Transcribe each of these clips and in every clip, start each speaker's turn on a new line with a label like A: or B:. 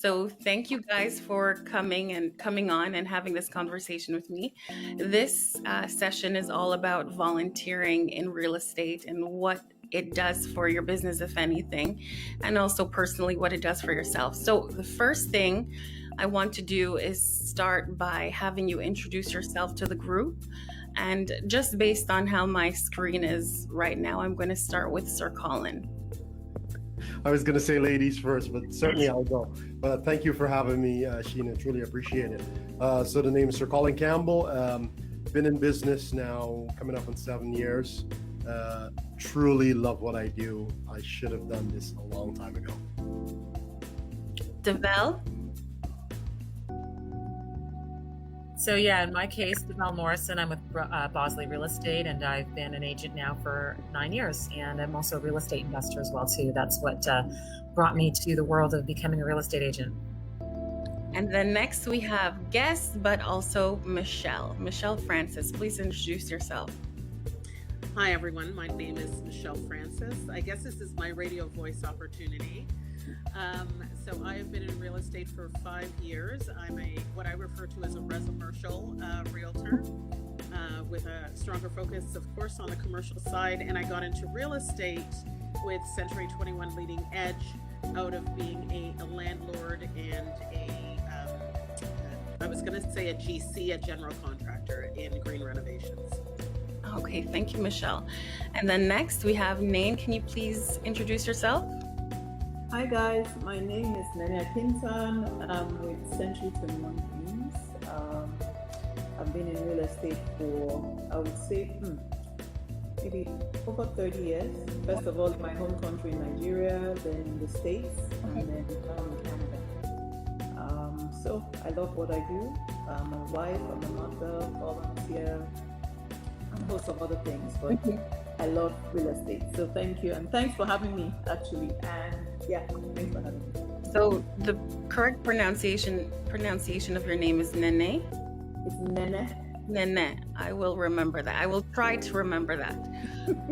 A: So thank you guys for coming on and having this conversation with me. This session is all about volunteering in real estate and what it does for your business, if anything, and also personally what it does for yourself. So the first thing I want to do is start by having you introduce yourself to the group. And just based on how my screen is right now, I'm going to start with SirColin.
B: I was going to say ladies first, but certainly I'll go. But thank you for having me, Sheena. Truly appreciate it. So the name is SirColin Campbell. Been in business now coming up on 7 years. Truly love what I do. I should have done this a long time ago.
A: Davelle.
C: So yeah, in my case, Davelle Morrison, I'm with Bosley Real Estate, and I've been an agent now for 9 years, and I'm also a real estate investor as well too. That's what brought me to the world of becoming a real estate agent.
A: And then next we have guests, but also Michelle Francis. Please introduce yourself.
D: Hi everyone, my name is Michelle Francis. I guess this is my radio voice opportunity. So I have been in real estate for 5 years. I'm what I refer to as a residential realtor with a stronger focus, of course, on the commercial side. And I got into real estate with Century 21 Leading Edge out of being a landlord and I was going to say a GC, a general contractor in green renovations.
A: Okay, thank you, Michelle. And then next we have Nene. Can you please introduce yourself?
E: Hi guys, my name is Nene Akintan. I'm with Century 21 Dreams. I've been in real estate for, I would say, maybe over 30 years. First of all, in my home country, Nigeria, then in the States, and then now in Canada. So I love what I do. I'm a wife, I'm a mother, volunteer, and a host of other things, but I love real estate. So thank you, and thanks for having me, actually. And yeah, thanks for having me.
A: So the correct pronunciation of your name is Nene?
E: It's Nene.
A: Nene. I will remember that. I will try to remember that.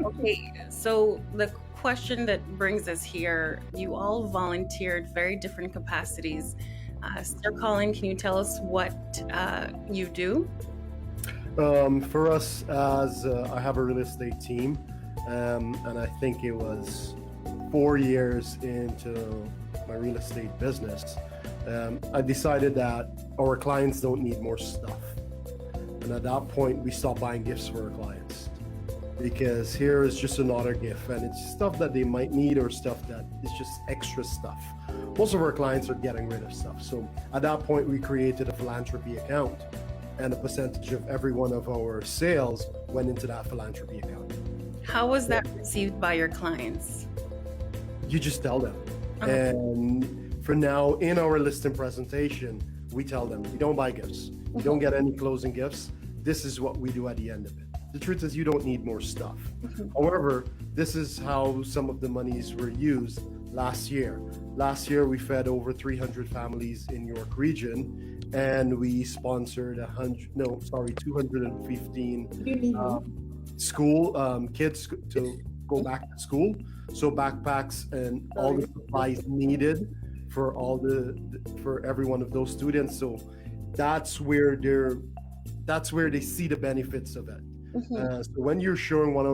A: Okay, so the question that brings us here, you all volunteered very different capacities. SirColin, can you tell us what you do?
B: For us, as I have a real estate team, and I think it was 4 years into my real estate business, I decided that our clients don't need more stuff. And at that point, we stopped buying gifts for our clients because here is just another gift, and it's stuff that they might need or stuff that is just extra stuff. Most of our clients are getting rid of stuff. So at that point, we created a philanthropy account, and a percentage of every one of our sales went into that philanthropy account.
A: How was that received by your clients?
B: You just tell them. And for now, in our listing presentation, we tell them, we don't buy gifts. You don't get any closing gifts. This is what we do at the end of it. The truth is you don't need more stuff. However, this is how some of the monies were used last year. Last year, we fed over 300 families in York region, and we sponsored 215 school kids to go back to school. So backpacks and all the supplies needed for for every one of those students. So that's where they see the benefits of it. So when we're showing one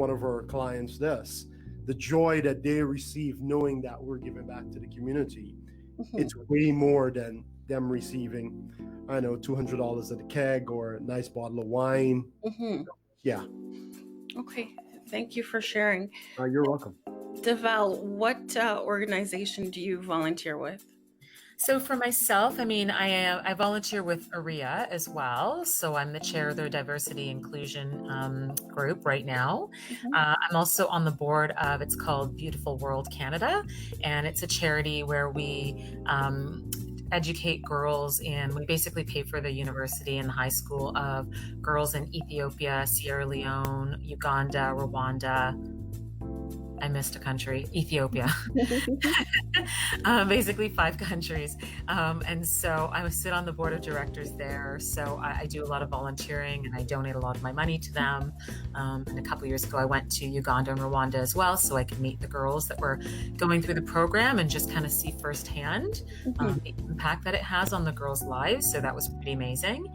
B: of our clients this, the joy that they receive knowing that we're giving back to the community, it's way more than them receiving, I know, $200 at a keg or a nice bottle of wine. Yeah.
A: Okay. Thank you for sharing.
B: You're welcome.
A: Davelle, what organization do you volunteer with?
C: So for myself, I volunteer with AREA as well. So I'm the chair of their diversity inclusion group right now. I'm also on the board of, it's called Beautiful World Canada, and it's a charity where we educate girls, and we basically pay for the university and the high school of girls in Ethiopia, Sierra Leone, Uganda, Rwanda, I missed a country, Ethiopia. Basically 5 countries. And so I sit on the board of directors there. So I do a lot of volunteering and I donate a lot of my money to them. And a couple of years ago, I went to Uganda and Rwanda as well, so I could meet the girls that were going through the program and just kind of see firsthand the impact that it has on the girls' lives. So that was pretty amazing.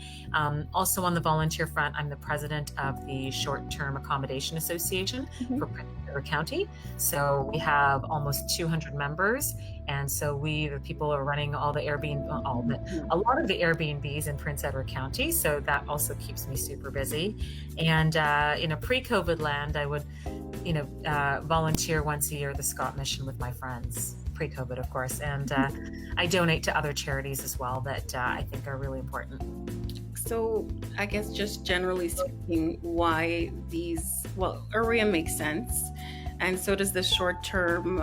C: Also on the volunteer front, I'm the president of the Short-Term Accommodation Association for Prince Edward County. So we have almost 200 members. And so we, the people are running all the Airbnb, a lot of the Airbnbs in Prince Edward County. So that also keeps me super busy. And in a pre-COVID land, I would, volunteer once a year at the Scott Mission with my friends, pre-COVID, of course. And I donate to other charities as well that I think are really important.
A: So I guess just generally speaking, why area makes sense. And so does the short-term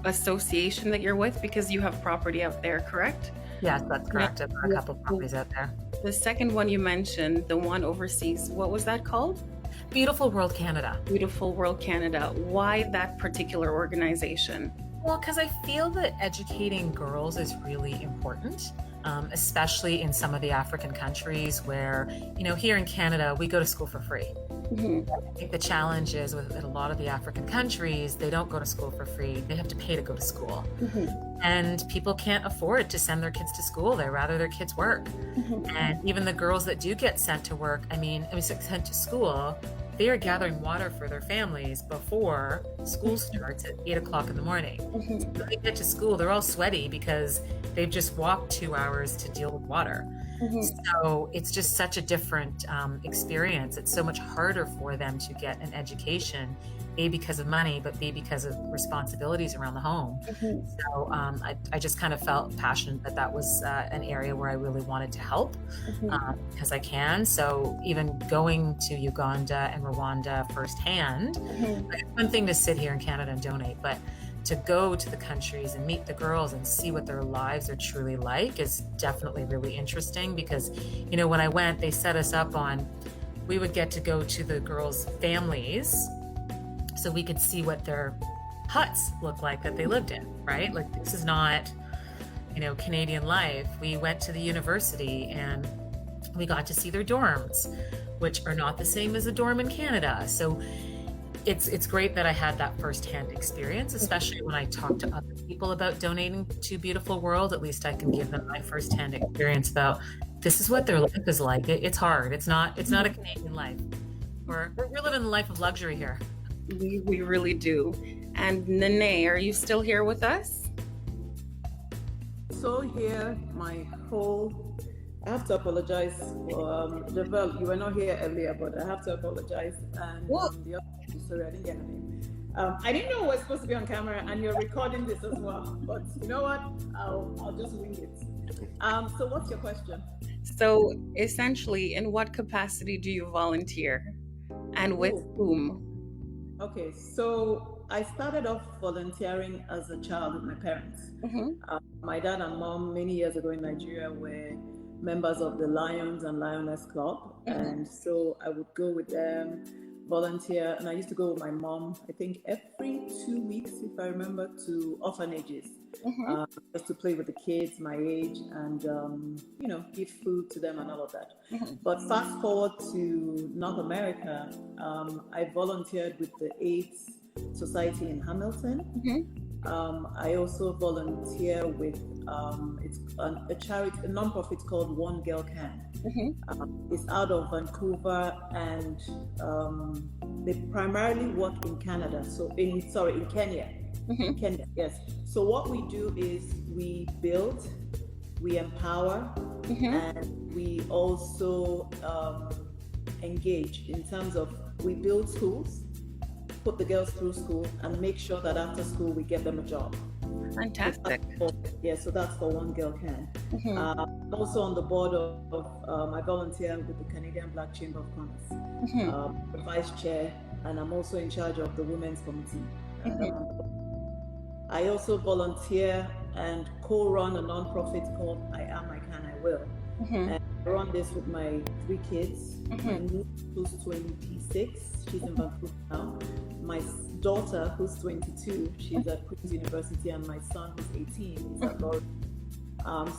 A: association that you're with, because you have property out there, correct?
C: Yes, that's correct. I've got a couple of properties out there.
A: The second one you mentioned, the one overseas, what was that called?
C: Beautiful World Canada.
A: Beautiful World Canada. Why that particular organization?
C: Well, because I feel that educating girls is really important, especially in some of the African countries where, here in Canada, we go to school for free. I think the challenge is with a lot of the African countries, they don't go to school for free. They have to pay to go to school. And people can't afford to send their kids to school. They'd rather their kids work. And even the girls that do get sent to work, sent to school, they are gathering water for their families before school starts at 8 o'clock in the morning. So when they get to school, they're all sweaty because they've just walked 2 hours to deal with water. So it's just such a different experience. It's so much harder for them to get an education, A, because of money, but B, because of responsibilities around the home. So I just kind of felt passionate that was an area where I really wanted to help because I can. So even going to Uganda and Rwanda firsthand, like, it's one thing to sit here in Canada and donate, but to go to the countries and meet the girls and see what their lives are truly like is definitely really interesting because, when I went, they set us up on, we would get to go to the girls' families so we could see what their huts look like that they lived in, right? Like, this is not, Canadian life. We went to the university and we got to see their dorms, which are not the same as a dorm in Canada. So it's great that I had that firsthand experience, especially when I talk to other people about donating to Beautiful World. At least I can give them my firsthand experience about this is what their life is like. It's hard. It's not a Canadian life. We're living a life of luxury here.
A: We really do. And Nene, are you still here with us?
E: So here, I have to apologize for Davelle. You were not here earlier, but I have to apologize. And the other, sorry, I didn't get her name. I didn't know we're supposed to be on camera, and you're recording this as well. But you know what? I'll just wing it. So what's your question?
A: So essentially, in what capacity do you volunteer, and with whom?
E: Okay, so I started off volunteering as a child with my parents. My dad and mom, many years ago in Nigeria, were members of the Lions and Lioness Club. And so I would go with them, volunteer. And I used to go with my mom, I think every 2 weeks, if I remember, to orphanages, just to play with the kids my age and, give food to them and all of that. But fast forward to North America, I volunteered with the AIDS Society in Hamilton. I also volunteer with it's a charity, a non-profit called One Girl Can. It's out of Vancouver, and they primarily work in Canada. So in Kenya. Kenya, yes. So what we do is we build, we empower, and we also engage in terms of we build schools, put the girls through school, and make sure that after school we get them a job.
A: Fantastic.
E: So that's for One Girl Can. Also on the board of I volunteer with the Canadian Black Chamber of Commerce, the vice chair, and I'm also in charge of the Women's Committee. I also volunteer and co-run a non-profit called I Am, I Can, I Will. And run this with my 3 kids. My niece, who's 26, she's in Vancouver now. My daughter, who's 22, she's at Queen's University, and my son, who's 18, is at Morrison.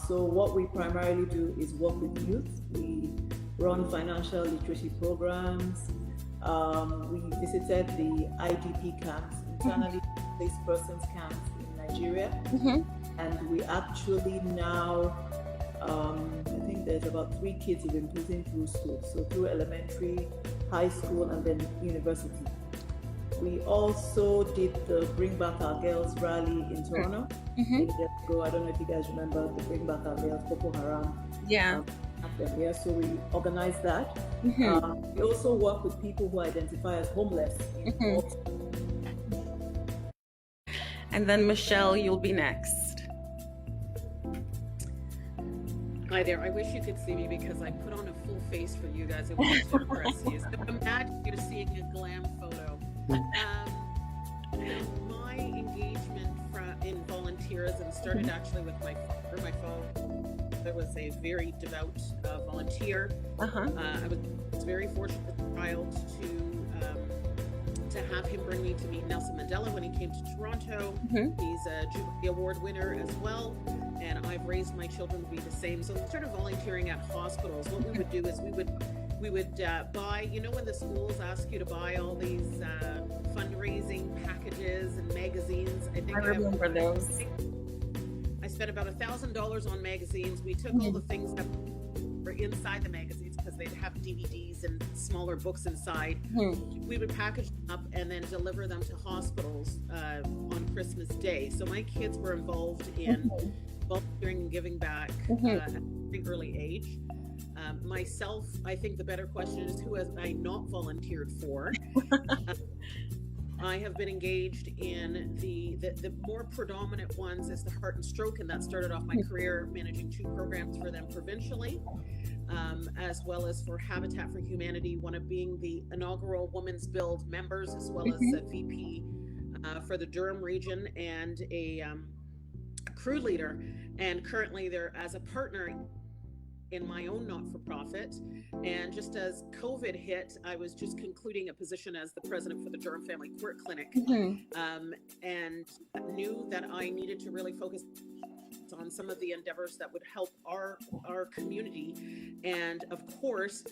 E: So what we primarily do is work with youth. We run financial literacy programs. We visited the IDP camps, internally displaced persons camps in Nigeria. And we actually now, I think there's about 3 kids who've been putting through school. So through elementary, high school, and then university. We also did the Bring Back Our Girls rally in Toronto. I don't know if you guys remember the Bring Back Our Girls, Boko Haram.
A: Yeah.
E: So we organized that. We also work with people who identify as homeless.
A: And then Michelle, you'll be next.
D: Hi there. I wish you could see me because I put on a full face for you guys. It was to impress you. So imagine you're seeing a glam photo. My engagement in volunteerism started actually with my father. My father was a very devout volunteer. I was very fortunate as a child to have him bring me to meet Nelson Mandela when he came to Toronto. He's a Jubilee Award winner as well, and I've raised my children to be the same. So we started volunteering at hospitals. What we would do is we would buy, you know, when the schools ask you to buy all these fundraising packages and magazines. I
A: remember those.
D: I spent about $1,000 on magazines. We took all the things that were inside the magazines because they'd have DVDs and smaller books inside. We would package them up and then deliver them to hospitals on Christmas Day. So my kids were involved in volunteering and giving back at a very early age. Myself, I think the better question is, who have I not volunteered for? I have been engaged in the more predominant ones is the heart and stroke, and that started off my career managing 2 programs for them provincially, as well as for Habitat for Humanity, one of being the inaugural Women's Build members, as well as a VP for the Durham region and a crew leader, and currently they're as a partner in my own not-for-profit. And just as COVID hit, I was just concluding a position as the president for the Durham Family Court Clinic, and knew that I needed to really focus on some of the endeavors that would help our community, and of course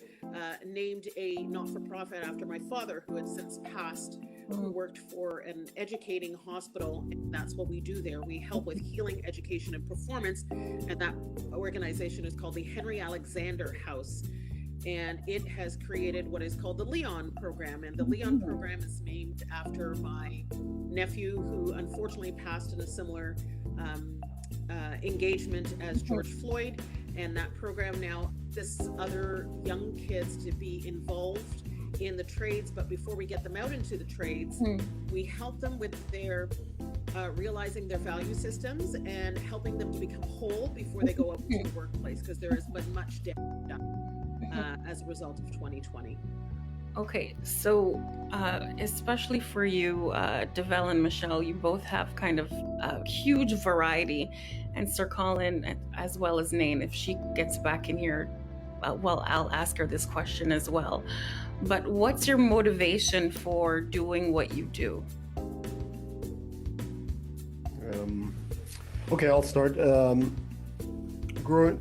D: named a not-for-profit after my father, who had since passed, who worked for an educating hospital, and that's what we do there. We help with healing, education, and performance, and that organization is called the Henry Alexander House, and it has created what is called the Leon program, and the Leon program is named after my nephew, who unfortunately passed in a similar engagement as George Floyd, and that program now assists other young kids to be involved in the trades. But before we get them out into the trades, we help them with their realizing their value systems and helping them to become whole before they go out to the workplace, because there has been much damage done as a result of 2020.
A: Okay, so especially for you, Davelle and Michelle, you both have kind of a huge variety, and SirColin, as well as Nene, if she gets back in here, well, I'll ask her this question as well. But what's your motivation for doing what you do?
B: Okay, I'll start. Growing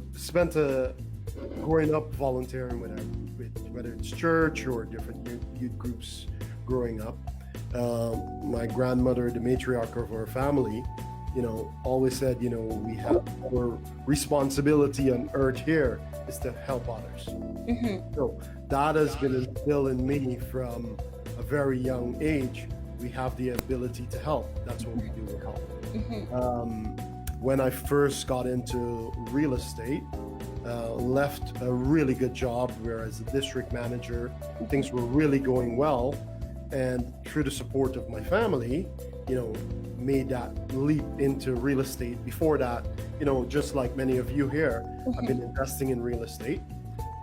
B: up volunteering with whether it's church or different youth groups growing up. My grandmother, the matriarch of our family, always said, we have our responsibility on earth here is to help others. So that has been instilled in me from a very young age. We have the ability to help. That's what we do, we help. When I first got into real estate, left a really good job where as a district manager, things were really going well. And through the support of my family, made that leap into real estate. Before that, just like many of you here, I've been investing in real estate.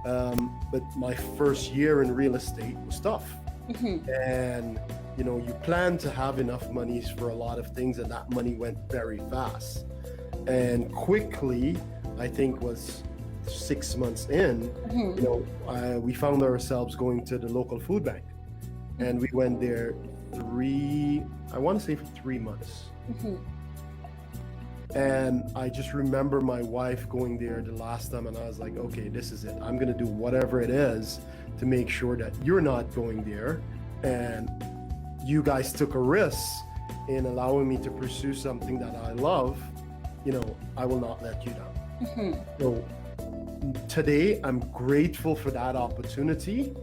B: But my first year in real estate was tough. And, you plan to have enough monies for a lot of things, and that money went very fast. And quickly, I think was 6 months in, we found ourselves going to the local food bank, and we went there for 3 months. And I just remember my wife going there the last time, and I was like, okay, this is it. I'm going to do whatever it is to make sure that you're not going there. And you guys took a risk in allowing me to pursue something that I love. I will not let you down. So today, I'm grateful for that opportunity,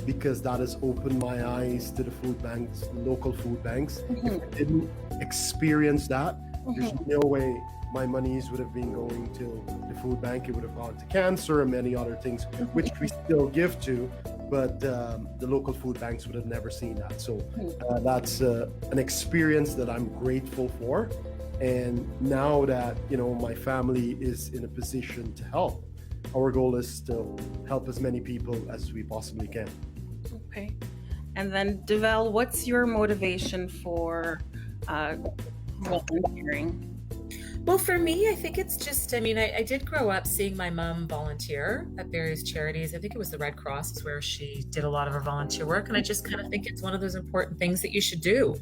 B: because that has opened my eyes to the food banks, local food banks. If I didn't experience that, there's no way my monies would have been going to the food bank. It would have gone to cancer and many other things, which we still give to, but the local food banks would have never seen that. So that's an experience that I'm grateful for. And now that, my family is in a position to help, our goal is to help as many people as we possibly can.
A: Okay. And then, Davelle, what's your motivation for volunteering?
C: Well, for me, I think it's just, I did grow up seeing my mom volunteer at various charities. I think it was the Red Cross is where she did a lot of her volunteer work. And I just kind of think it's one of those important things that you should do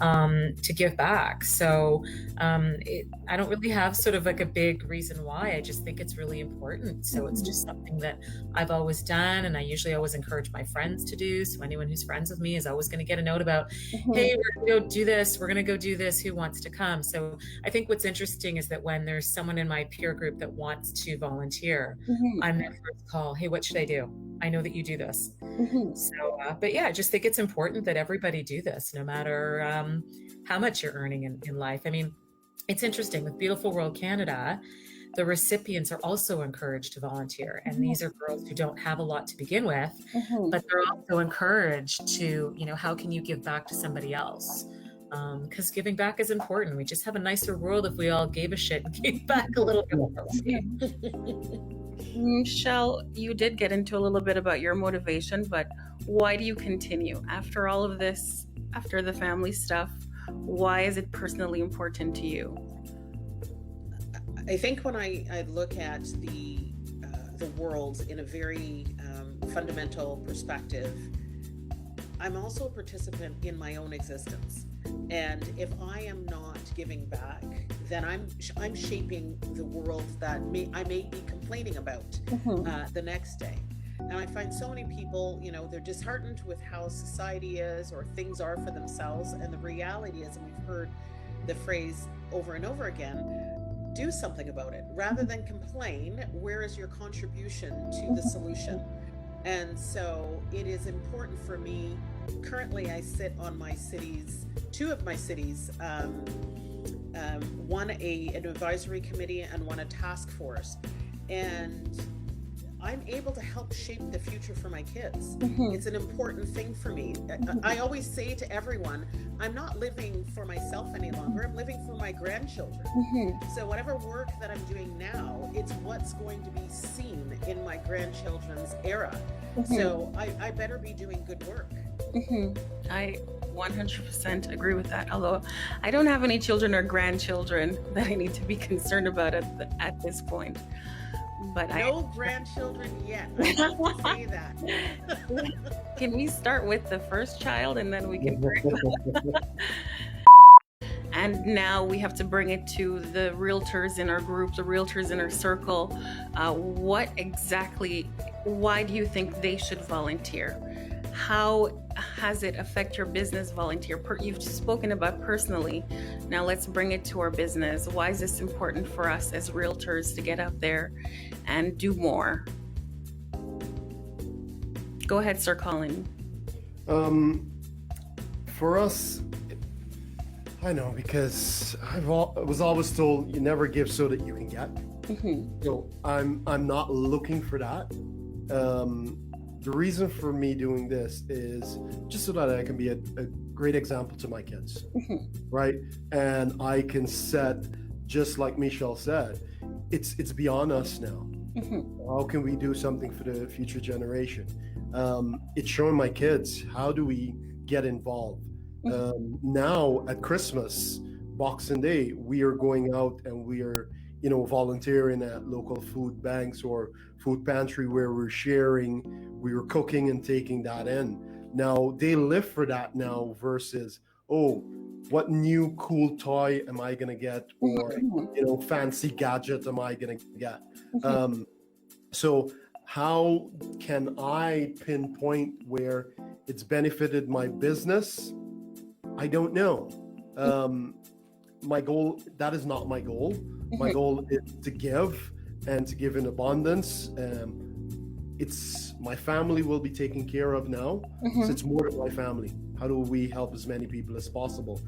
C: to give back. So I don't really have sort of like a big reason why. I just think it's really important. So it's just something that I've always done. And I usually always encourage my friends to do. So anyone who's friends with me is always going to get a note about, hey, we're going to go do this. We're going to go do this. Who wants to come? So I think what's interesting is that when there's someone in my peer group that wants to volunteer, I'm their first call. Hey, what should I do? I know that you do this. So, but yeah, I just think it's important that everybody do this, no matter how much you're earning in life. I mean, it's interesting with Beautiful World Canada, the recipients are also encouraged to volunteer. And these are girls who don't have a lot to begin with, but they're also encouraged to, how can you give back to somebody else? Because giving back is important. We just have a nicer world if we all gave a shit and gave back a little bit more.
A: Michelle, you did get into a little bit about your motivation, but why do you continue after all of this, after the family stuff? Why is it personally important to you?
D: I think when I look at the world in a very fundamental perspective, I'm also a participant in my own existence. And if I am not giving back, then I'm shaping the world that I may be complaining about the next day. And I find so many people, they're disheartened with how society is or things are for themselves. And the reality is, and we've heard the phrase over and over again, do something about it. Rather than complain, where is your contribution to the solution? And so it is important for me. Currently, I sit on two of my cities, one an advisory committee and one a task force. And I'm able to help shape the future for my kids. It's an important thing for me. I always say to everyone, I'm not living for myself any longer. I'm living for my grandchildren. So whatever work that I'm doing now, it's what's going to be seen in my grandchildren's era. So I better be doing good work.
A: I 100% agree with that. Although I don't have any children or grandchildren that I need to be concerned about at this point. But
D: no grandchildren yet. I have to say that.
A: Can we start with the first child and then we can bring And now we have to bring it to the realtors in our group, the realtors in our circle. Why do you think they should volunteer? How has it affect your business volunteer? You've spoken about personally. Now let's bring it to our business. Why is this important for us as realtors to get out there and do more? Go ahead, SirColin.
B: For us, I know, because I was always told you never give so that you can get. So I'm not looking for that. The reason for me doing this is just so that I can be a great example to my kids, right? And I can set, just like Michelle said, it's beyond us now. How can we do something for the future generation? It's showing my kids, how do we get involved? Now at Christmas, Boxing Day, we are going out and we are, volunteering at local food banks or food pantry where we were cooking and taking that in. Now they live for that now versus, oh, what new cool toy am I going to get? Or, fancy gadget am I going to get? So how can I pinpoint where it's benefited my business? I don't know. My goal, that is not my goal. My goal is to give and to give in abundance. It's my family will be taken care of now. So it's more than my family. How do we help as many people as possible?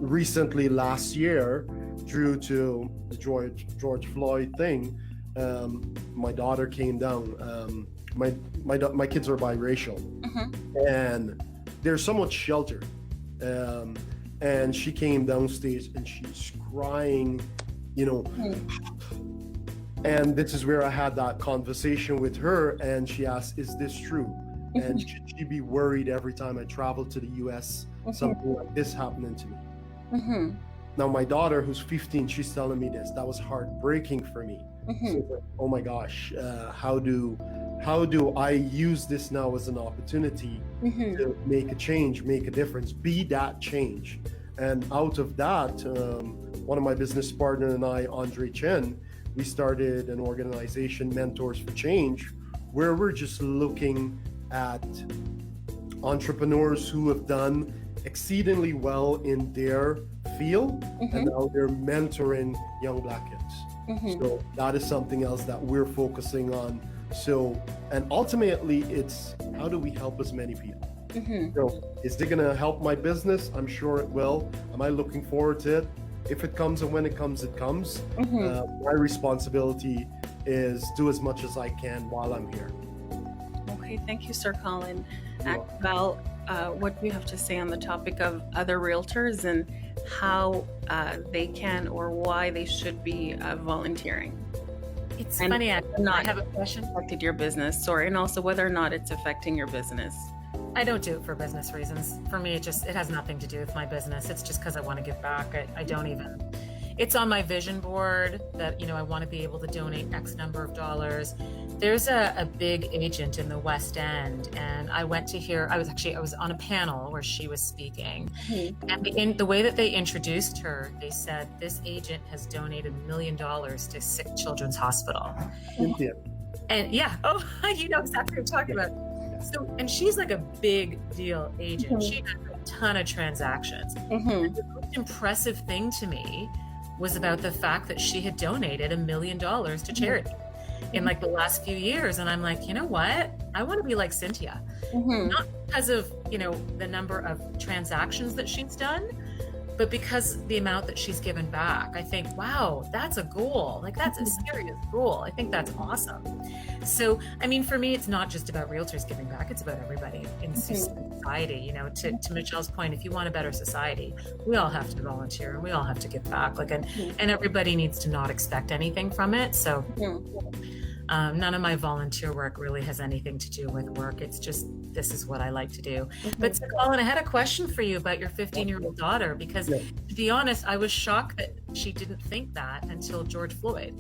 B: Recently, last year, due to the George Floyd thing, my daughter came down. My kids are biracial, and they're somewhat sheltered. And she came downstairs and she's crying, and this is where I had that conversation with her, and she asked, is this true? And should she be worried every time I travel to the US, something like this happening to me? Now my daughter, who's 15, she's telling me this. That was heartbreaking for me. So, oh my gosh, how do I use this now as an opportunity to make a change, make a difference, be that change? And out of that, one of my business partners and I, Andre Chen, we started an organization, Mentors for Change, where we're just looking at entrepreneurs who have done exceedingly well in their field, and now they're mentoring young Black kids. So that is something else that we're focusing on. So, and ultimately it's how do we help as many people? So is it going to help my business? I'm sure it will. Am I looking forward to it? If it comes and when it comes, it comes. My responsibility is do as much as I can while I'm here.
A: Okay, thank you, SirColin. Val, what do you have to say on the topic of other realtors and how they can or why they should be volunteering?
C: It's funny, I have a question.
A: Affected your business, and also whether or not it's affecting your business.
C: I don't do it for business reasons. For me, it has nothing to do with my business. It's just because I want to give back. I don't even, it's on my vision board that, I want to be able to donate X number of dollars. There's a big agent in the West End, and I went to hear, I was on a panel where she was speaking, and the way that they introduced her, they said, this agent has donated $1 million to Sick Children's Hospital. And you know exactly what I'm talking about. So, and she's like a big deal agent. She has a ton of transactions. And the most impressive thing to me was about the fact that she had donated $1 million to charity in like the last few years. And I'm like, you know what? I want to be like Cynthia. Not because of, the number of transactions that she's done, but because the amount that she's given back. I think, wow, that's a goal. Like that's a serious goal. I think that's awesome. So, for me, it's not just about realtors giving back. It's about everybody in society. To Michelle's point, if you want a better society, we all have to volunteer and we all have to give back. And everybody needs to not expect anything from it. So none of my volunteer work really has anything to do with work. It's just, this is what I like to do. But SirColin, I had a question for you about your 15-year-old daughter, because to be honest, I was shocked that she didn't think that until George Floyd.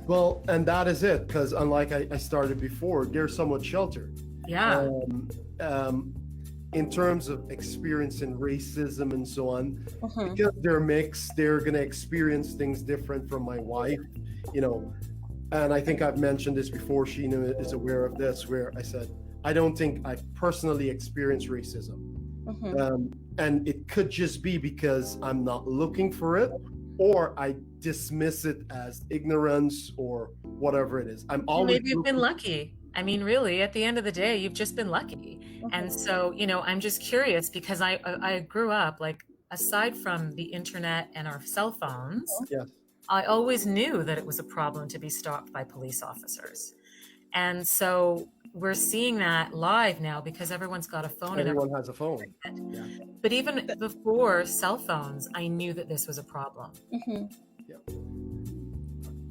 B: Well, and that is it, because unlike I started before, they're somewhat sheltered.
C: Yeah.
B: In terms of experiencing racism and so on, because they're mixed, they're going to experience things different from my wife, and I think I've mentioned this before. She is aware of this, where I said, I don't think I've personally experienced racism. And it could just be because I'm not looking for it, or I dismiss it as ignorance or whatever it is. I'm always
C: maybe you've been lucky. Really, at the end of the day, you've just been lucky. And so, I'm just curious because I grew up, like, aside from the internet and our cell phones, I always knew that it was a problem to be stopped by police officers. And so we're seeing that live now because everyone's got a phone.
B: Everyone has a phone.
C: But even before cell phones, I knew that this was a problem.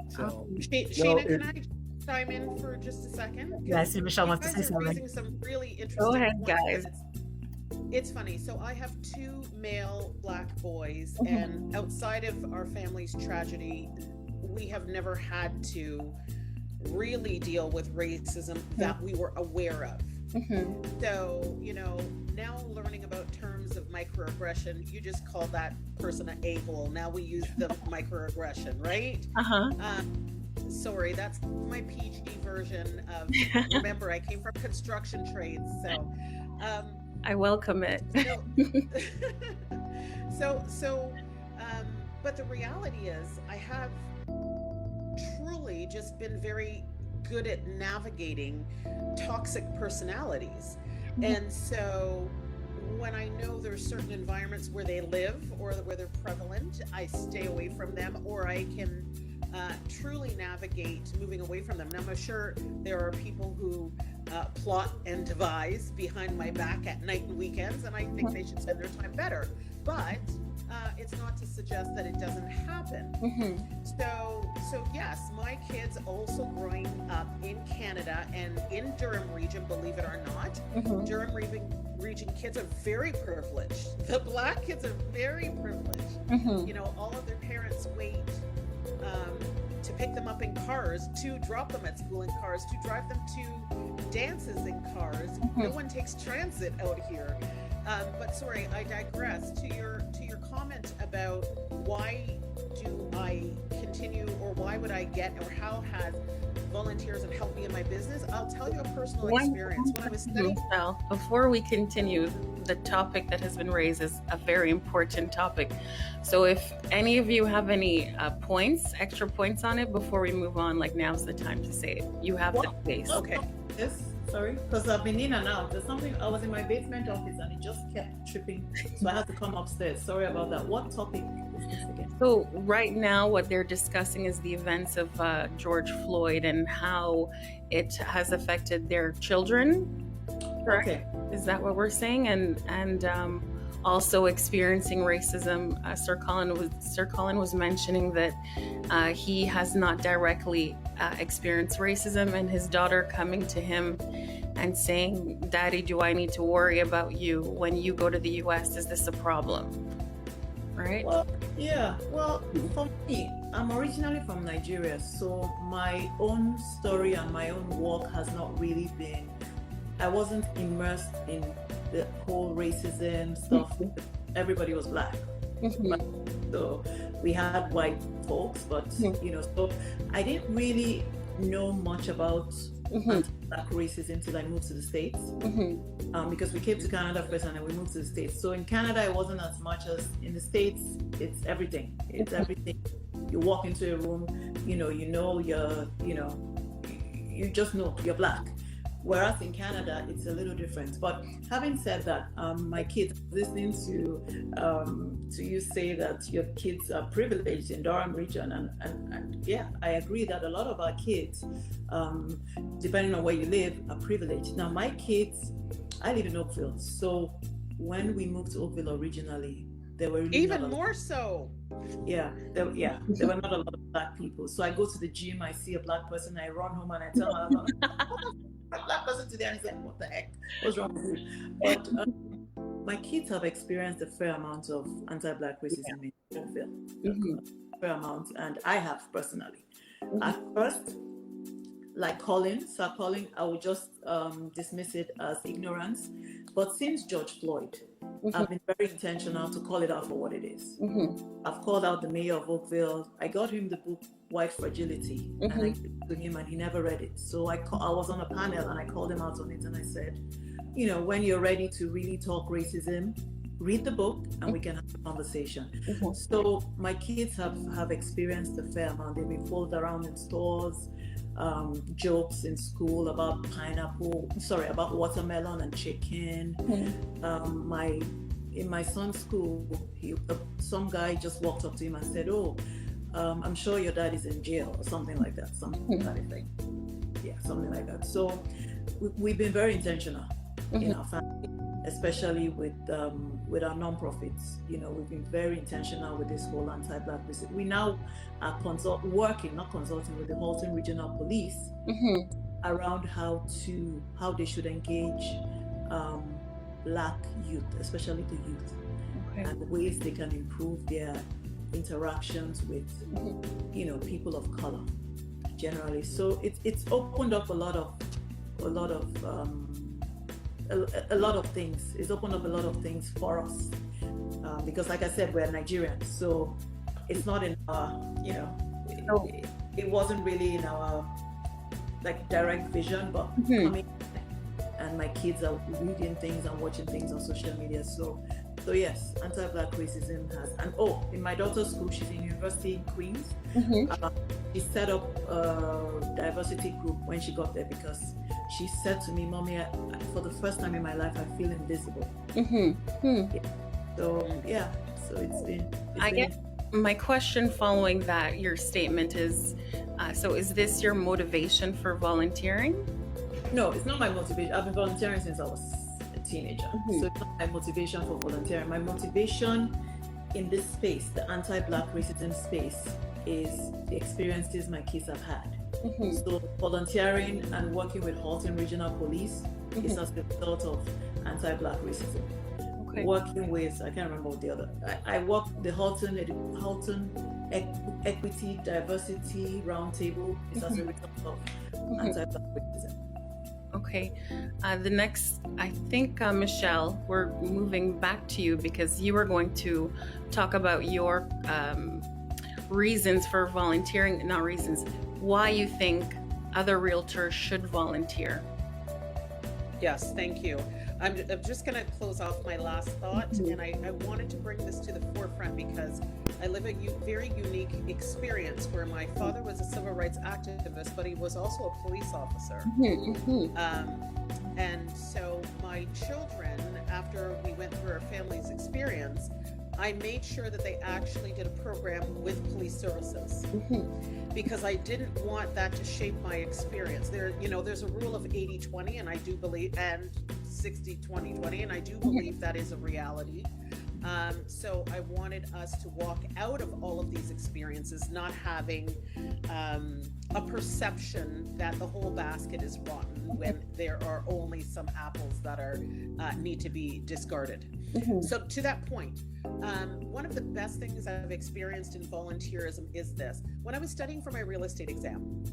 B: So,
D: Sheena, can I chime in for just a second?
C: Yeah, I see Michelle wants to say something.
D: Some really interesting
A: Go ahead,
D: points.
A: guys.
D: it's funny. So I have two male Black boys, and outside of our family's tragedy, we have never had to really deal with racism that we were aware of. So, now learning about terms of microaggression, you just call that person an a-hole. Now we use the microaggression, right? Sorry, that's my PG version of, remember, I came from construction trades, so...
A: I welcome it.
D: But the reality is, I have truly just been very good at navigating toxic personalities. And so when I know there's certain environments where they live or where they're prevalent, I stay away from them, or I can truly navigate moving away from them. Now, I'm sure there are people who plot and devise behind my back at night and weekends, and I think they should spend their time better. But it's not to suggest that it doesn't happen. So yes, my kids also growing up in Canada and in Durham region, believe it or not, Durham region kids are very privileged. The Black kids are very privileged. All of their parents wait to pick them up in cars, to drop them at school in cars, to drive them to dances in cars. No one takes transit out here. But sorry, I digress. To your comment about why do I continue, or why would I get, or how has volunteerism helped me in my business? I'll tell you a personal experience. When I was studying...
A: Before we continue, the topic that has been raised is a very important topic. So if any of you have any extra points on it before we move on, now's the time to say it. You have the space.
D: Okay.
E: Yes, sorry, because I've been in and out. There's something, I was in my basement office and it just kept tripping, so I had to come upstairs. Sorry about that. What topic is this again?
A: So right now what they're discussing is the events of George Floyd and how it has affected their children. Correct?
E: Okay.
A: Is that what we're saying? And also experiencing racism. SirColin was mentioning that he has not directly experienced racism, and his daughter coming to him and saying, "Daddy, do I need to worry about you when you go to the US? Is this a problem?" Right?
E: Well, yeah. Well, for me, I'm originally from Nigeria, so my own story and my own walk has not really been, I wasn't immersed in the whole racism stuff. Everybody was Black. So we had white folks, but so I didn't really know much about Black racism till I moved to the States. Because we came to Canada first and then we moved to the States. So in Canada, it wasn't as much as in the States. It's everything. It's everything. You walk into a room, you just know you're Black. Whereas in Canada, it's a little different. But having said that, my kids, listening to you say that your kids are privileged in Durham region, and yeah, I agree that a lot of our kids, depending on where you live, are privileged. Now, my kids, I live in Oakville, so when we moved to Oakville originally, there were really
D: even more so.
E: Yeah, there were not a lot of Black people. So I go to the gym, I see a Black person, I run home and I tell my mother, a Black person today, and he's like, "What the heck? What's wrong with you?" But my kids have experienced a fair amount of anti-Black racism in Oakville, fair amount, and I have personally. At first, like SirColin, I would just dismiss it as ignorance. But since George Floyd, I've been very intentional to call it out for what it is. I've called out the mayor of Oakville. I got him the book White Fragility, and I gave it to him, and he never read it. So I was on a panel and I called him out on it, and I said, when you're ready to really talk racism, read the book and we can have a conversation. So my kids have experienced a fair amount. They've been followed around in stores, jokes in school about about watermelon and chicken. In my son's school, some guy just walked up to him and said, "Oh, I'm sure your dad is in jail," or something like that. Something like that. So we've been very intentional in our family, especially with our non-profits. We've been very intentional with this whole anti-Black racism. We now are consulting with the Halton Regional Police around how they should engage Black youth, especially the youth,
A: Okay.
E: and ways they can improve their interactions with, people of color generally. So it's opened up a lot of things. It's opened up a lot of things for us, because, like I said, we're Nigerians, so it's not in our, it wasn't really in our like direct vision, but coming, and my kids are reading things and watching things on social media. So yes, anti-Black racism has, and in my daughter's school, she's in university in Queens. She set up a diversity group when she got there, because she said to me, "Mommy, for the first time in my life, I feel invisible." So it's been.
A: I guess my question following that, your statement is, so is this your motivation for volunteering?
E: No, it's not my motivation. I've been volunteering since I was a teenager. So it's not my motivation for volunteering. My motivation in this space, the anti-Black racism space, is the experiences my kids have had. So volunteering and working with Halton Regional Police is as a result of anti-Black racism.
A: Okay.
E: Working with, I can't remember what the other, I work the Halton Equity Diversity Roundtable is as a result of anti-Black racism.
A: Okay. The next, I think, Michelle, we're moving back to you, because you are going to talk about your reasons for volunteering, not reasons, why you think other realtors should volunteer.
D: Yes, thank you. I'm just going to close off my last thought, and I wanted to bring this to the forefront because I live a very unique experience where my father was a civil rights activist, but he was also a police officer. And so my children, after we went through our family's experience, I made sure that they actually did a program with police services, because I didn't want that to shape my experience. There's a rule of 80-20, and I do believe, and 60-20-20, and I do believe that is a reality. So I wanted us to walk out of all of these experiences not having a perception that the whole basket is rotten when there are only some apples that are need to be discarded. So to that point, one of the best things I've experienced in volunteerism is this. When I was studying for my real estate exam,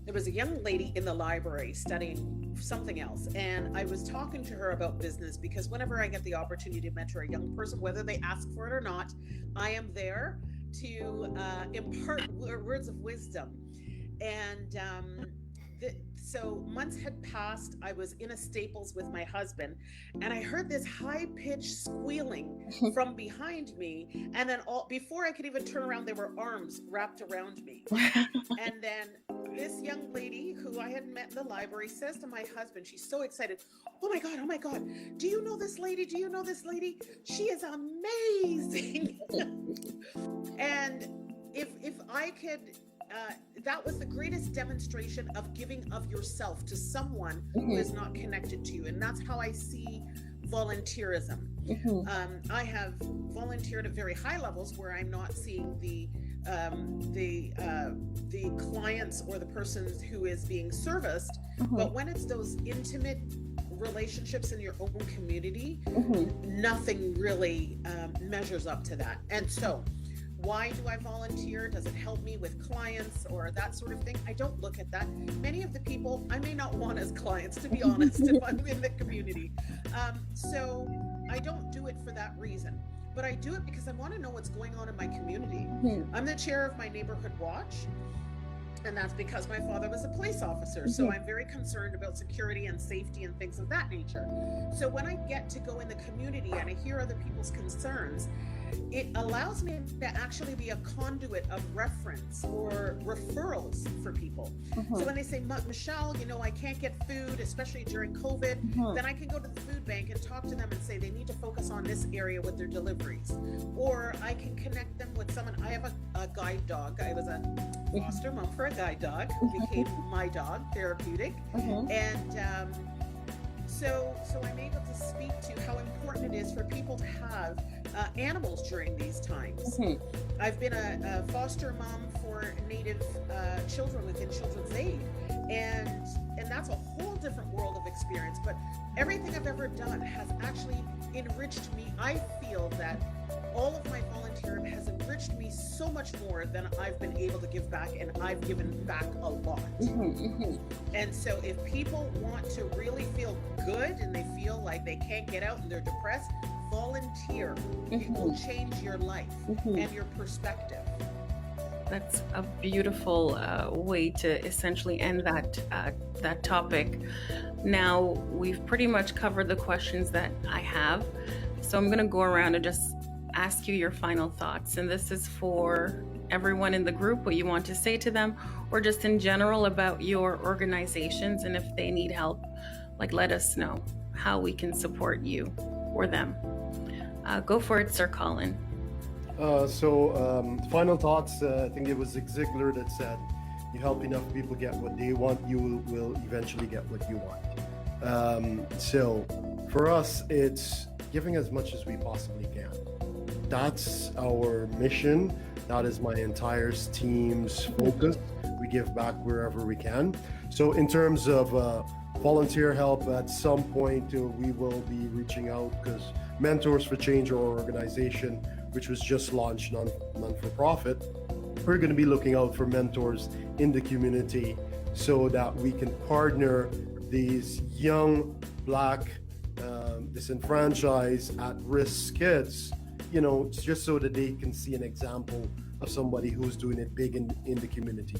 D: there was a young lady in the library studying something else, and I was talking to her about business, because whenever I get the opportunity to mentor a young person, whether they ask for it or not, I am there to impart words of wisdom. And so months had passed. I was in a Staples with my husband, and I heard this high-pitched squealing from behind me, and then before I could even turn around, there were arms wrapped around me. And then this young lady who I had met in the library says to my husband, she's so excited, oh my God, do you know this lady? She is amazing. And if I could, that was the greatest demonstration of giving of yourself to someone who is not connected to you. And that's how I see volunteerism. I have volunteered at very high levels where I'm not seeing the clients or the person who is being serviced, but when it's those intimate relationships in your own community, nothing really measures up to that. And so why do I volunteer? Does it help me with clients or that sort of thing? I don't look at that. Many of the people I may not want as clients, to be honest, if I'm in the community. So I don't do it for that reason. But I do it because I want to know what's going on in my community. I'm the chair of my neighborhood watch, and that's because my father was a police officer. So I'm very concerned about security and safety and things of that nature. So when I get to go in the community and I hear other people's concerns, it allows me to actually be a conduit of reference or referrals for people. So when they say, Michelle, I can't get food, especially during COVID, then I can go to the food bank and talk to them and say they need to focus on this area with their deliveries. Or I can connect them with someone. I have a guide dog. I was a foster mom for a guide dog who became my dog, therapeutic. And so I'm able to speak to how important it is for people to have animals during these times. I've been a foster mom for Native children within Children's Aid, and that's a whole different world of experience. experience, but everything I've ever done has actually enriched me. I feel that all of my volunteering has enriched me so much more than I've been able to give back, and I've given back a lot. And so if people want to really feel good and they feel like they can't get out and they're depressed, volunteer. It will change your life and your perspective.
A: That's a beautiful way to essentially end that topic. Now, we've pretty much covered the questions that I have, so I'm going to go around and just ask you your final thoughts. And this is for everyone in the group, what you want to say to them, or just in general about your organizations. And if they need help, like, let us know how we can support you or them. Go for it, SirColin.
B: Final thoughts. I think it was Zig Ziglar that said, you help enough people get what they want, you will eventually get what you want. So for us, it's giving as much as we possibly can. That's our mission. That is my entire team's focus. We give back wherever we can. So in terms of volunteer help, at some point we will be reaching out, because Mentors for Change, our organization, which was just launched, non-for-profit, we're going to be looking out for mentors in the community so that we can partner these young Black, disenfranchised, at-risk kids, just so that they can see an example of somebody who's doing it big in the community.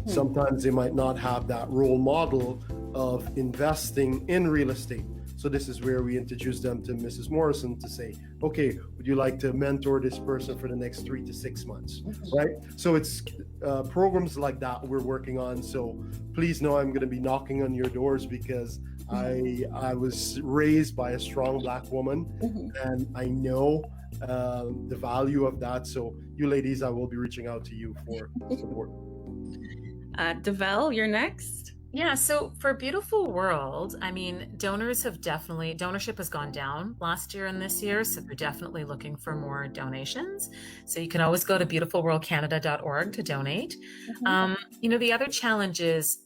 B: Sometimes they might not have that role model of investing in real estate. So this is where we introduce them to Mrs. Morrison to say, okay, would you like to mentor this person for the next 3 to 6 months, right? So it's programs like that we're working on. So please know I'm going to be knocking on your doors, because I was raised by a strong Black woman, and I know the value of that. So you ladies, I will be reaching out to you for support.
A: Davelle, you're next.
C: Yeah, so for Beautiful World, I mean, donorship has gone down last year and this year, so they're definitely looking for more donations. So you can always go to beautifulworldcanada.org to donate. The other challenge is,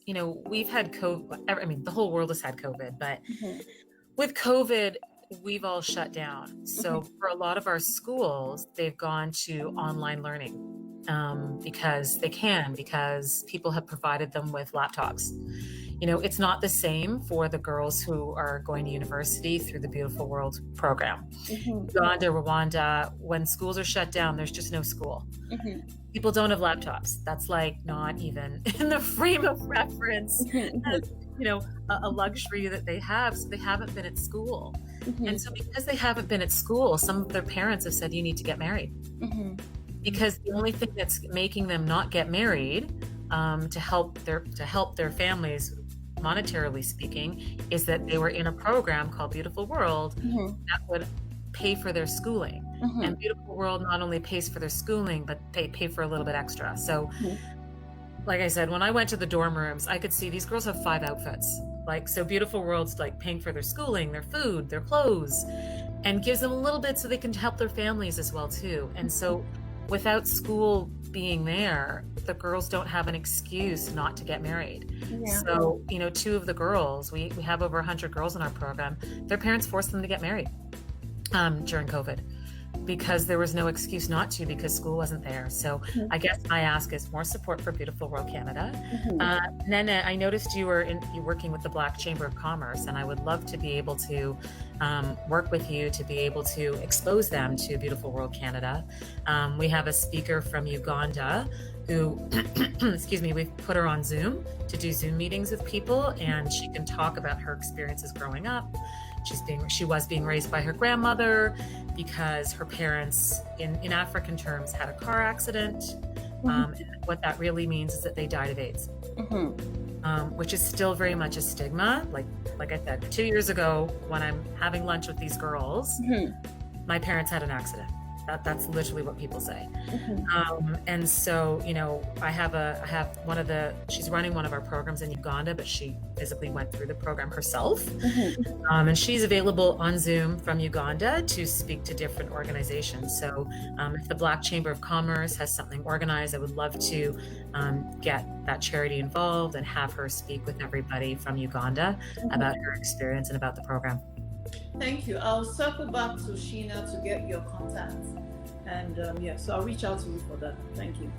C: we've had COVID, I mean, the whole world has had COVID, but with COVID, we've all shut down. So for a lot of our schools, they've gone to online learning. Because people have provided them with laptops. It's not the same for the girls who are going to university through the Beautiful World program. Uganda, Rwanda, when schools are shut down, there's just no school. People don't have laptops. That's like not even in the frame of reference as, a luxury that they have. So they haven't been at school. And so because they haven't been at school, some of their parents have said, you need to get married. Because the only thing that's making them not get married, to help their families, monetarily speaking, is that they were in a program called Beautiful World that would pay for their schooling. And Beautiful World not only pays for their schooling, but they pay for a little bit extra. So, like I said, when I went to the dorm rooms, I could see these girls have 5 outfits. So Beautiful World's like paying for their schooling, their food, their clothes, and gives them a little bit so they can help their families as well too. And so, without school being there, the girls don't have an excuse not to get married. So, 2 of the girls, we have over 100 girls in our program, their parents forced them to get married during COVID, because there was no excuse not to, because school wasn't there. So I guess my ask is more support for Beautiful World Canada. Nene, I noticed you were working with the Black Chamber of Commerce, and I would love to be able to work with you to be able to expose them to Beautiful World Canada. We have a speaker from Uganda who, we've put her on Zoom to do Zoom meetings with people, and she can talk about her experiences growing up. She was being raised by her grandmother, because her parents, in African terms, had a car accident. And what that really means is that they died of AIDS, which is still very much a stigma. Like I said, 2 years ago, when I'm having lunch with these girls, my parents had an accident. That's literally what people say. And so, I have she's running one of our programs in Uganda, but she physically went through the program herself. And she's available on Zoom from Uganda to speak to different organizations. So if the Black Chamber of Commerce has something organized, I would love to get that charity involved and have her speak with everybody from Uganda about her experience and about the program.
E: Thank you. I'll circle back to Sheena to get your contacts. And so I'll reach out to you for that. Thank you.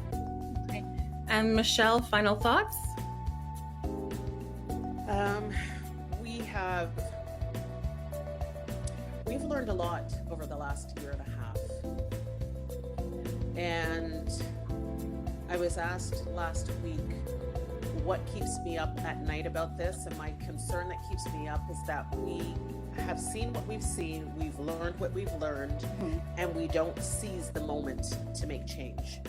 A: Okay. And Michelle, final thoughts?
D: We've learned a lot over the last year and a half. And I was asked last week what keeps me up at night about this, and my concern that keeps me up is that we have seen what we've seen, we've learned what we've learned, and we don't seize the moment to make change.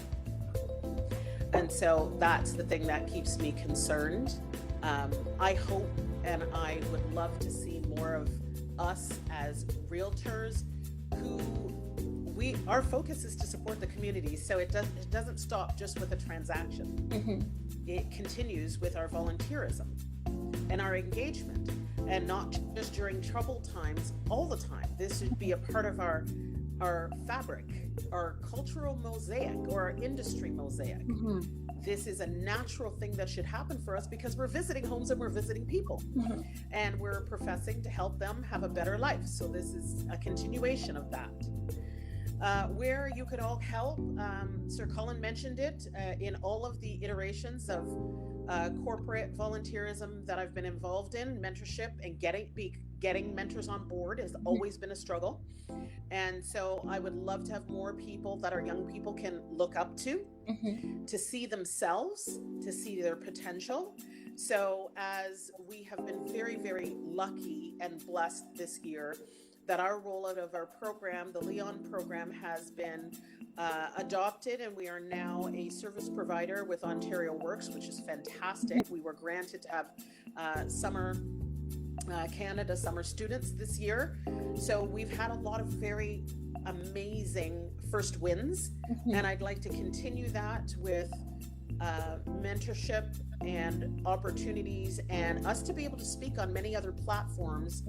D: And so that's the thing that keeps me concerned. I hope and I would love to see more of us as realtors who our focus is to support the community. So it doesn't stop just with a transaction. It continues with our volunteerism and our engagement, and not just during troubled times all the time. This should be a part of our fabric, our cultural mosaic, or our industry mosaic. This is a natural thing that should happen for us because we're visiting homes and we're visiting people, and we're professing to help them have a better life. So this is a continuation of that. Where you could all help, SirColin mentioned it, in all of the iterations of corporate volunteerism that I've been involved in, mentorship and getting mentors on board has always been a struggle. And so I would love to have more people that our young people can look up to see themselves, to see their potential. So as we have been very, very lucky and blessed this year that our rollout of our program, the Leon program, has been adopted, and we are now a service provider with Ontario Works, which is fantastic. We were granted to have Canada summer students this year. So we've had a lot of very amazing first wins, and I'd like to continue that with mentorship and opportunities, and us to be able to speak on many other platforms,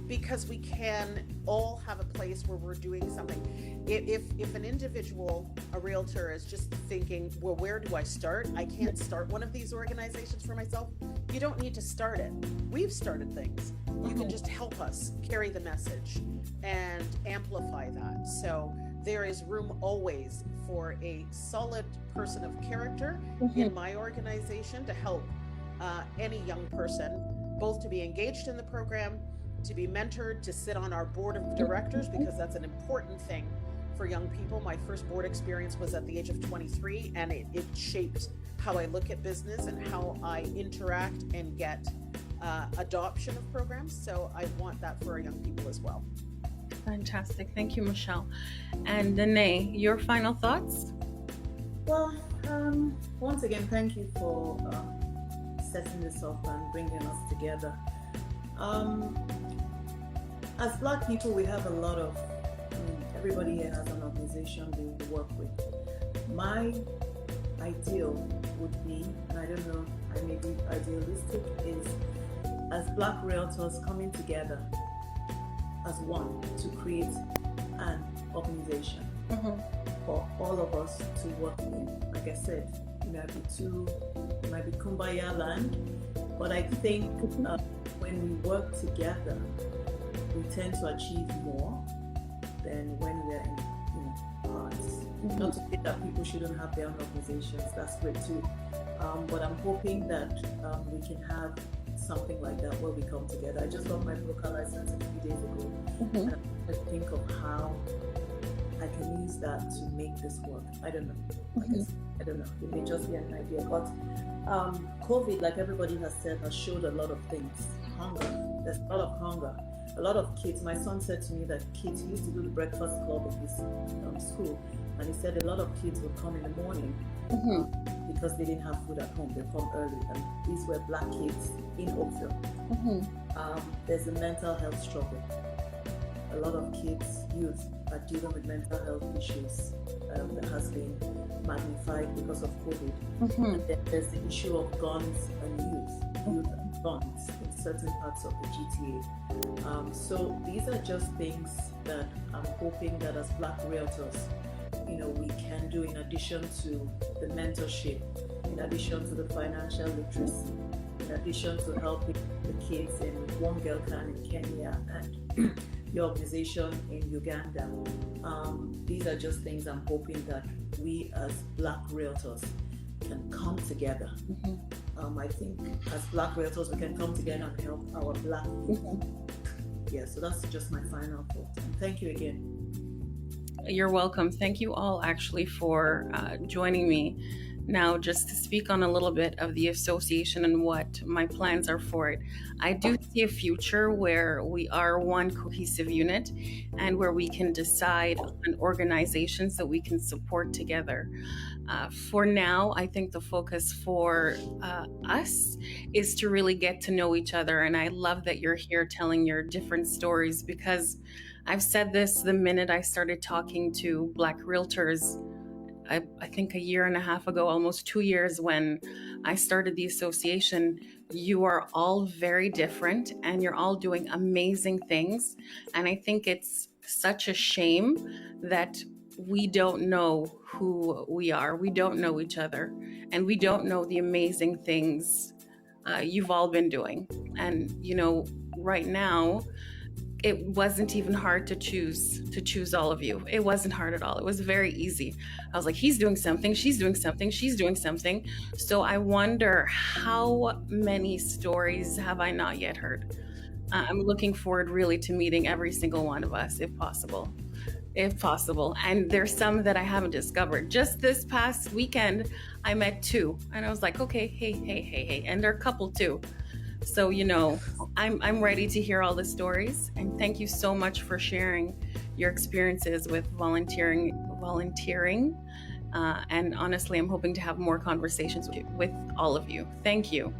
D: because we can all have a place where we're doing something. If an individual, a realtor, is just thinking, well, where do I start? I can't start one of these organizations for myself. You don't need to start it. We've started things. You can just help us carry the message and amplify that. So there is room always for a solid person of character in my organization to help any young person, both to be engaged in the program, to be mentored, to sit on our board of directors, because that's an important thing for young people. My first board experience was at the age of 23, and it shaped how I look at business and how I interact and get adoption of programs. So I want that for our young people as well.
A: Fantastic. Thank you, Michelle. And Nene, your final thoughts?
E: Well, once again, thank you for setting this up and bringing us together. As Black people, we have a lot of, everybody here has an organization they work with. My ideal would be, and I don't know, I may be idealistic, is as Black realtors coming together as one to create an organization for all of us to work in. Like I said, it might be Kumbaya land, but I think when we work together, we tend to achieve more than when we're in parts. Not to say that people shouldn't have their own organizations, that's great too. But I'm hoping that we can have something like that where we come together. I just got my broker license a few days ago, and I think of how I can use that to make this work. I don't know. I don't know. It may just be an idea. But COVID, like everybody has said, has showed a lot of things. Hunger. There's a lot of hunger. A lot of kids. My son said to me that kids used to do the breakfast club in his school, and he said a lot of kids would come in the morning because they didn't have food at home. They come early, and these were Black kids in Oakville. There's a mental health struggle. A lot of kids, youth, are dealing with mental health issues that has been magnified because of COVID. And then there's the issue of guns and youth and guns in certain parts of the GTA. So these are just things that I'm hoping that as Black Realtors, we can do in addition to the mentorship, in addition to the financial literacy, in addition to helping the kids in One Girl Can in Kenya and the organization in Uganda. These are just things I'm hoping that we as Black Realtors can come together. I think as Black Realtors we can come together and help our Black people. Yeah, so that's just my final thought. And thank you again.
A: You're welcome. Thank you all actually for joining me now just to speak on a little bit of the association and what my plans are for it. I do see a future where we are one cohesive unit and where we can decide on organizations that we can support together. For now, I think the focus for us is to really get to know each other. And I love that you're here telling your different stories, because I've said this the minute I started talking to Black Realtors, I think a year and a half ago, almost 2 years, when I started the association. You are all very different and you're all doing amazing things. And I think it's such a shame that we don't know who we are. We don't know each other, and we don't know the amazing things you've all been doing. And, right now, it wasn't even hard to choose all of you. It wasn't hard at all. It was very easy. I was like, he's doing something, she's doing something, she's doing something. So I wonder how many stories have I not yet heard? I'm looking forward really to meeting every single one of us, if possible. And there's some that I haven't discovered. Just this past weekend, I met 2 and I was like, okay, hey. And they're a couple too. So, I'm ready to hear all the stories, and thank you so much for sharing your experiences with volunteering. And honestly, I'm hoping to have more conversations with all of you. Thank you.